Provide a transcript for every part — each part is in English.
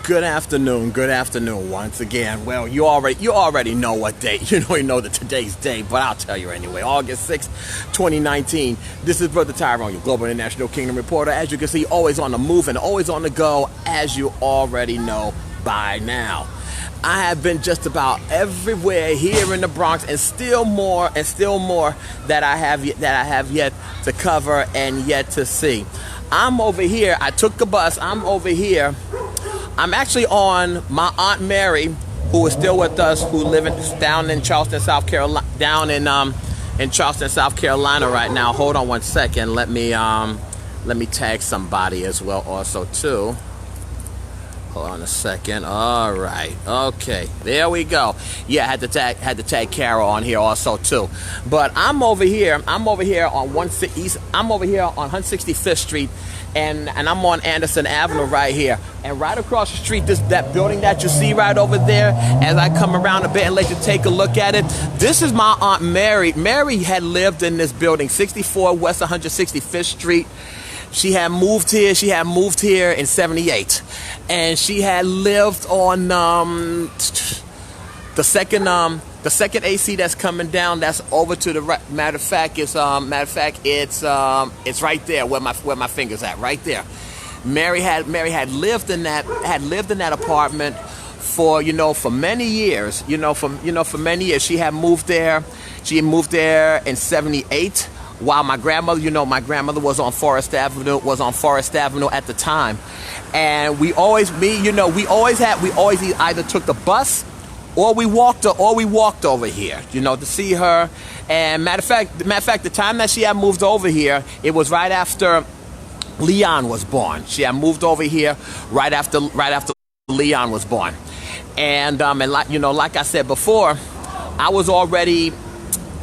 Good afternoon once again. Well, you already know what date. You know that today's date, but I'll tell you anyway. August 6th, 2019. This is Brother Tyrone, your Global International Kingdom reporter. As you can see, always on the move and always on the go, as you already know by now. I have been just about everywhere here in the Bronx, and still more that I have yet to cover and yet to see. I'm over here. I took the bus. I'm over here. I'm actually on my Aunt Mary, who is still with us, who lives down in Charleston, South Carolina, in Charleston, South Carolina right now. Hold on one second. Let me tag somebody as well also too. Hold on a second. All right. Okay. There we go. Yeah, I had to tag Carol on here also too. But I'm over here on 165th Street, and I'm on Anderson Avenue right here. And right across the street, that building that you see right over there, as I come around a bit and let you take a look at it, this is my Aunt Mary. Mary had lived in this building, 64 West 165th Street. She had moved here in 78, and she had lived on the second AC that's coming down. That's over to the right. Matter of fact, it's right there where my finger's at, right there. Mary had lived in that apartment for many years. For many years. She had moved there. She had moved there in 78. While my grandmother was on Forest Avenue at the time, and we always either took the bus or we walked over here, to see her. And matter of fact, the time that she had moved over here, it was right after Leon was born. She had moved over here right after Leon was born, and like I said before, I was already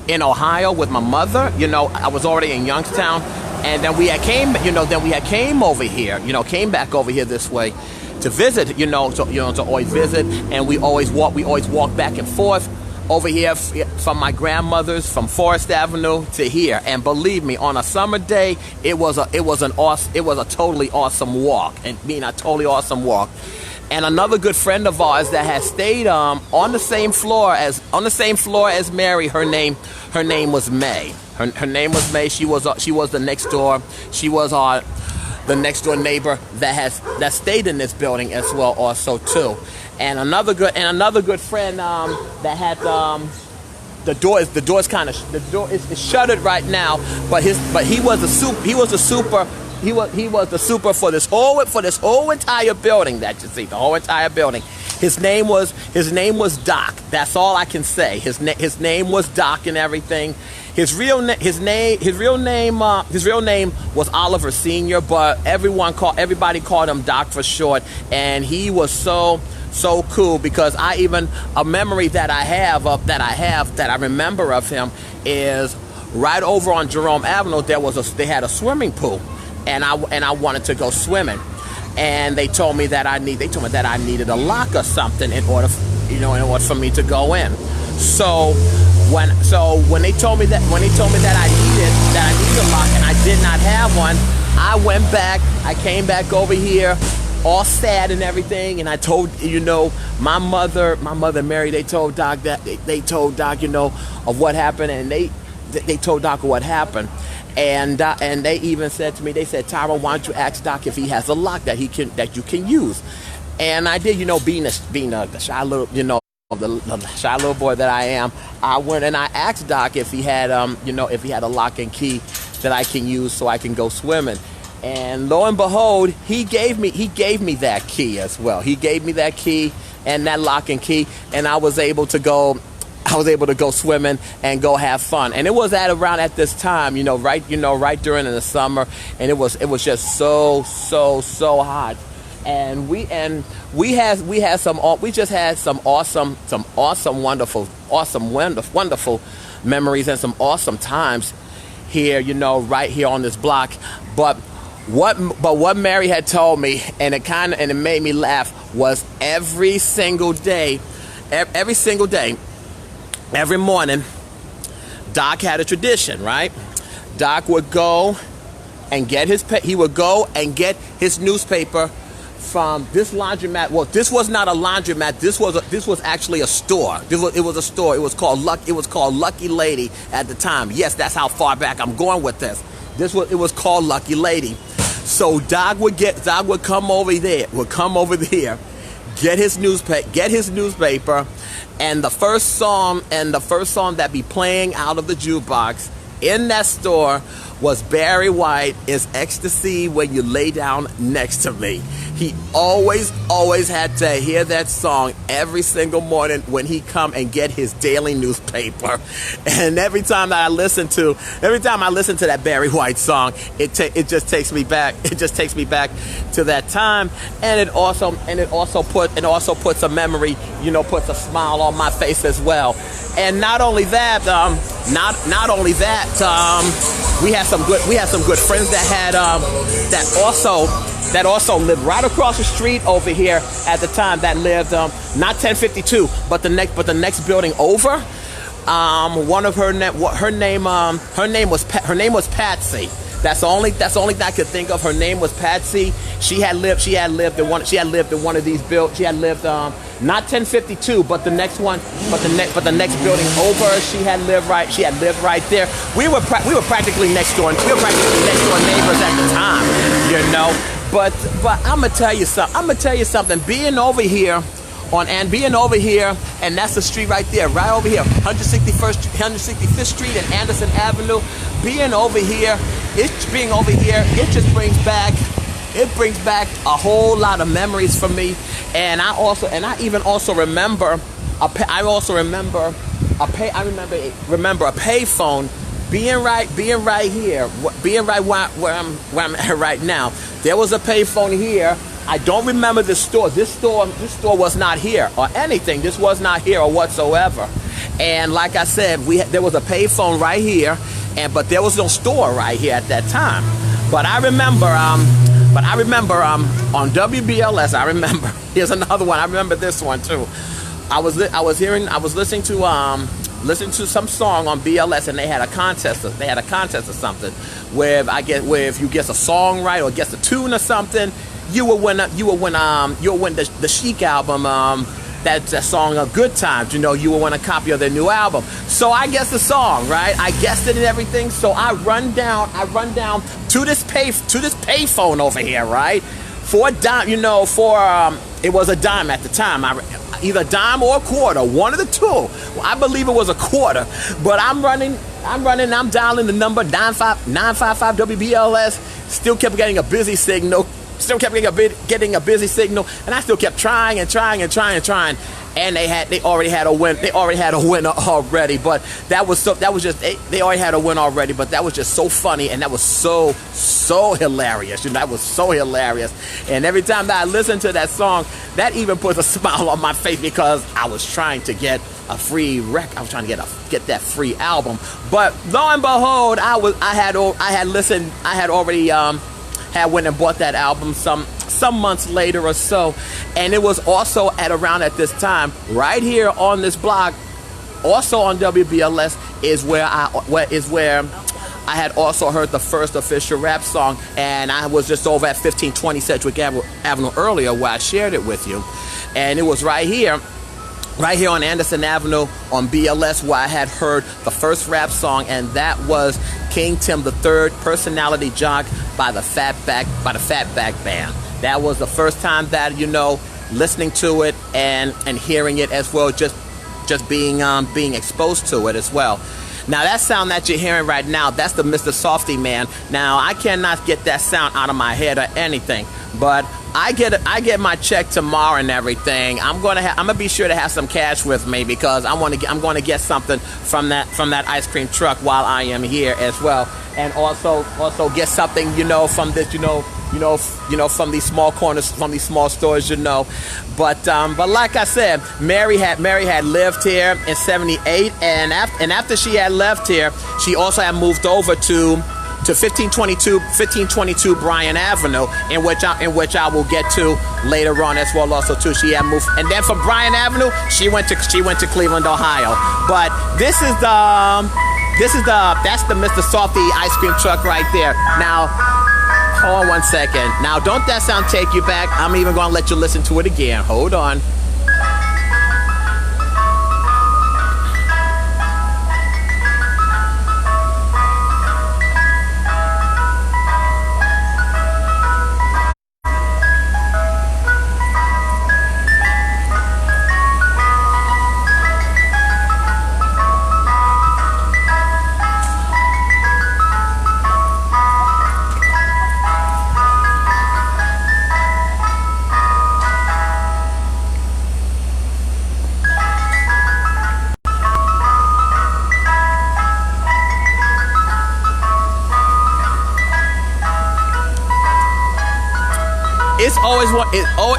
in Ohio with my mother. I was already in Youngstown, and then we had came over here, came back over here this way to visit, to always visit, and we always walk back and forth over here from my grandmother's, from Forest Avenue to here. And believe me, on a summer day, it was a totally awesome walk, And another good friend of ours that has stayed on the same floor as Mary. Her name was May. Her name was May. She was the next door. She was the next door neighbor that stayed in this building as well also too. And another good friend that had the door is shuttered right now. But he was the super for this whole entire building that you see, the whole entire building. His name was Doc. That's all I can say. His name was Doc and everything. His real name was Oliver Sr., but everybody called him Doc for short. And he was so cool, because a memory that I remember of him is right over on Jerome Avenue. They had a swimming pool. And I wanted to go swimming, and they told me that I needed a lock or something in order for me to go in. So when they told me that I needed a lock and I did not have one, I went back. I came back over here, all sad and everything, and I told my mother Mary. They told Doc of what happened, and they told Doc what happened. And they even said to me, they said, Tyrone, why don't you ask Doc if he has a lock that you can use? And I did, being the shy little, the shy little boy that I am, I went and I asked Doc if he had if he had a lock and key that I can use so I can go swimming. And lo and behold, he gave me that key as well. He gave me that key and that lock and key, and I was able to go swimming and go have fun. And it was around at this time, right during the summer, and it was just so hot. And we just had some awesome, wonderful memories and some awesome times here, right here on this block. But what Mary had told me, and it made me laugh, was every single day, every morning, Doc had a tradition, right? Doc would go and get his newspaper from this laundromat. Well, this was not a laundromat. This was actually a store. It was a store. It was called Lucky Lady at the time. Yes, that's how far back I'm going with this. It was called Lucky Lady. So Doc would come over there, get his newspaper, and the first song that be playing out of the jukebox in that store was Barry White, Is Ecstasy When You Lay Down Next to Me. He always had to hear that song every single morning when he come and get his daily newspaper. And every time I listen to that Barry White song, it just takes me back. It just takes me back to that time, and it also puts a memory, puts a smile on my face as well. And not only that, we had some good friends that also lived right across the street over here at the time, that lived not 1052 but the next building over. One of her name was Patsy. That's the only thing I could think of. Her name was Patsy. She had lived in one of these built. She had lived not 1052, but the next one, but the next building over. She had lived right there. We were practically next door. We were practically next door neighbors at the time, But I'm gonna tell you something. Being over here, and that's the street right there, right over here, 165th Street and Anderson Avenue. Being over here, it just brings back a whole lot of memories for me. And I remember a payphone being right here, where I'm at right now. There was a payphone here. I don't remember the store. This store was not here or anything. This was not here or whatsoever. And like I said, there was a payphone right here, but there was no store right here at that time. But I remember on WBLS. I remember. Here's another one. I remember this one too. I was listening to some song on BLS, and they had a contest. They had a contest or something where if you guess a song right or guess a tune or something, you will win the Chic album. That song, Good Times. You will win a copy of their new album. So I guessed the song, right? I guessed it and everything. So I run down to this payphone over here, right? For a dime, it was a dime at the time. Either a dime or a quarter, one of the two. Well, I believe it was a quarter. But I'm dialing the number 955 WBLS. Still kept getting a busy signal. And I still kept trying. And they already had a win. They already had a winner already. But they already had a win already. But that was just so funny, and that was so hilarious. That was so hilarious. And every time that I listened to that song, that even puts a smile on my face, because I was trying to get a free record. I was trying to get that free album. But lo and behold, I had went and bought that album some months later or so. And it was also around at this time, right here on this block, also on WBLS, is where I had also heard the first official rap song. And I was just over at 1520 Sedgwick Avenue earlier, where I shared it with you. And it was right here on Anderson Avenue on BLS, where I had heard the first rap song, and that was King Tim III, Personality Jock by the Fatback Band. That was the first time that listening to it and hearing it as well, just being exposed to it as well. Now that sound that you're hearing right now, that's the Mr. Softy Man. Now I cannot get that sound out of my head or anything, but I get my check tomorrow and everything. I'm gonna be sure to have some cash with me, because I'm gonna get something from that ice cream truck while I am here as well, and also get something from this from these small corners, from these small stores, But like I said, Mary had lived here in '78, and after she had left here, she also had moved over to 1522 Bryan Avenue, in which I will get to later on as well. Also too, she had moved, and then from Bryan Avenue, she went to Cleveland, Ohio. But that's the Mr. Softy ice cream truck right there. Now, Hold on 1 second. Now, don't that sound take you back? I'm even going to let you listen to it again. Hold on.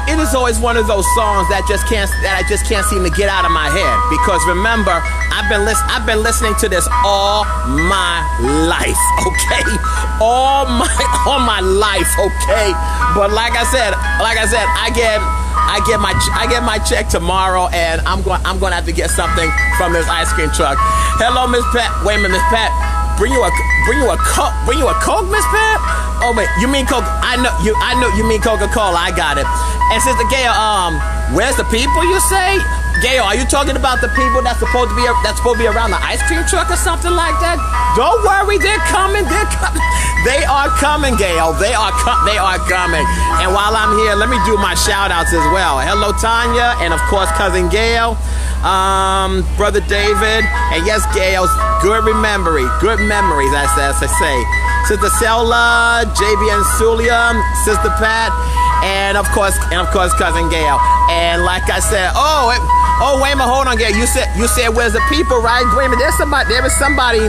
It is always one of those songs that I just can't seem to get out of my head, because remember, I've been listening to this all my life, okay? All my life, okay? But like I said, I get my check tomorrow, and I'm going to have to get something from this ice cream truck. Hello, Miss Pat. Wait a minute, Miss Pat. Bring you a Coke, Miss Pat? Oh wait, you mean Coke? I know you mean Coca-Cola. I got it. And Sister Gail, where's the people you say? Gail, are you talking about the people that's supposed to be around the ice cream truck or something like that? Don't worry, they're coming. They are coming, Gail. They are coming. And while I'm here, let me do my shout outs as well. Hello, Tanya, and of course, cousin Gail, brother David, and yes, Gail, good memories, as I say. Sister Selma, JB and Sulia, Sister Pat, and of course, cousin Gail. And like I said, wait a minute, hold on, Gail. You said where's the people, right? Wait a minute, there is somebody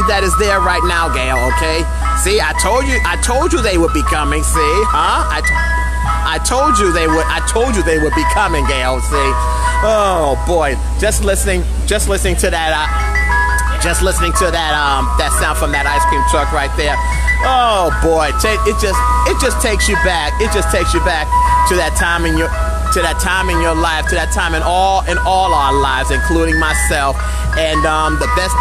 that is there right now, Gail. Okay, see, I told you they would be coming. See, huh? I told you they would be coming, Gail. See, oh boy, just listening to that. That sound from that ice cream truck right there. Oh boy, it just takes you back. It just takes you back to that time in your life, to that time in all our lives, including myself. And the best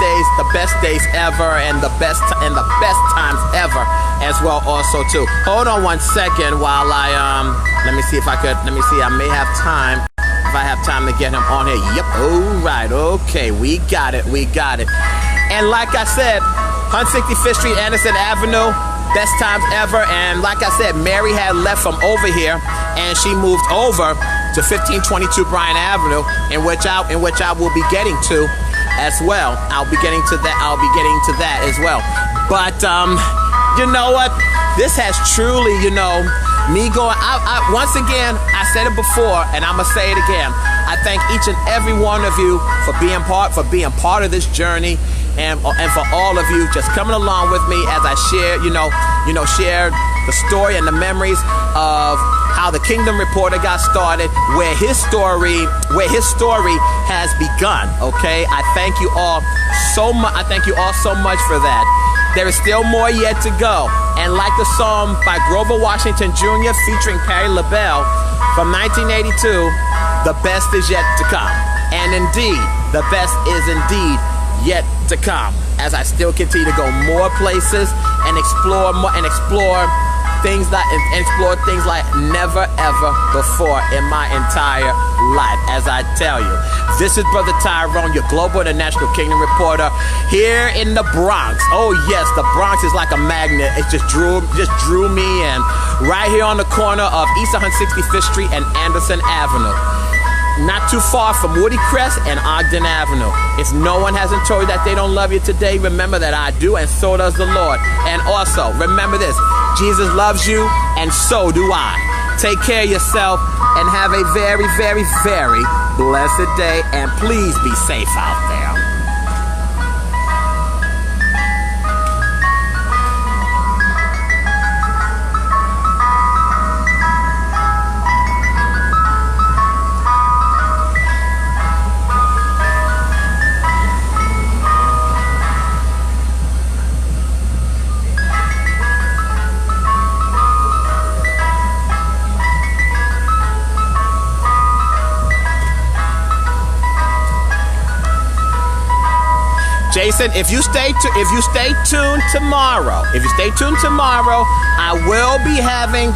days ever, and the best times ever as well also too. Hold on 1 second while I let me see, I may have time. If I have time to get him on here. Yep. All right. Okay. We got it. And like I said, 165th Street, Anderson Avenue, best times ever. And like I said, Mary had left from over here, and she moved over to 1522 Bryan Avenue, in which I will be getting to as well. I'll be getting to that as well. But you know what? This has truly, me going. I once again, I said it before, and I'm gonna say it again. I thank each and every one of you for being part of this journey, and for all of you just coming along with me as I share, share the story and the memories of how the Kingdom Reporter got started, where his story has begun. Okay, I thank you all so much. I thank you all so much for that. There is still more yet to go. And like the song by Grover Washington Jr. featuring Patti LaBelle from 1982, the best is yet to come. And indeed, the best is indeed yet to come. As I still continue to go more places and explore things like never ever before in my entire life. As I tell you, this is Brother Tyrone, your global international Kingdom Reporter, here in the Bronx. Oh yes, the Bronx is like a magnet. It just drew me in, right here on the corner of East 165th Street and Anderson Avenue. Not too far from Woody Crest and Ogden Avenue. If no one hasn't told you that they don't love you today, remember that I do, and so does the Lord. And also, remember this, Jesus loves you, and so do I. Take care of yourself, and have a very, very, very blessed day, and please be safe out there. Jason, if you stay tuned tomorrow, I will be having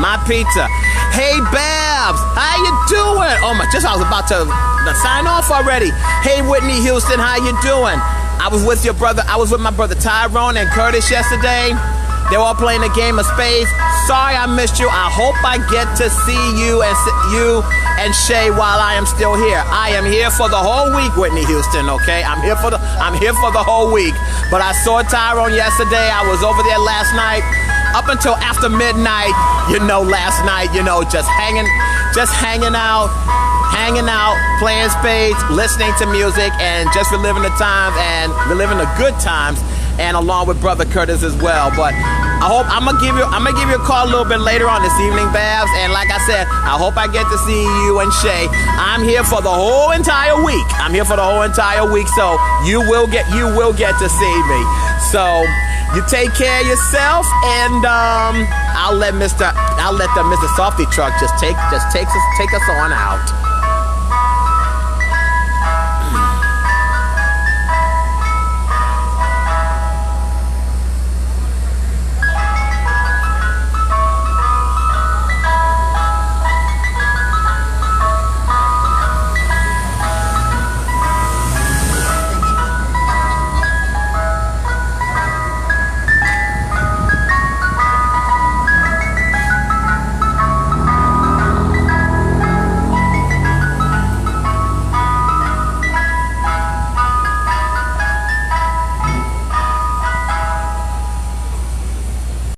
my pizza. Hey Babs, how you doing? Oh my, I was about to sign off already. Hey Whitney Houston, how you doing? I was with my brother Tyrone and Curtis yesterday. They were all playing a game of spades. Sorry I missed you. I hope I get to see you and Shay while I am still here. I am here for the whole week, Whitney Houston, okay? I'm here for the whole week. But I saw Tyrone yesterday. I was over there last night up until after midnight, last night, just hanging out, playing spades, listening to music, and just reliving the times and reliving the good times, and along with brother Curtis as well. But I hope I'm gonna give you a call a little bit later on this evening, Babs. And like I said, I hope I get to see you and Shay. I'm here for the whole entire week. So you will get to see me. So you take care of yourself, and I'll let the Mr. Softy truck just take us on out.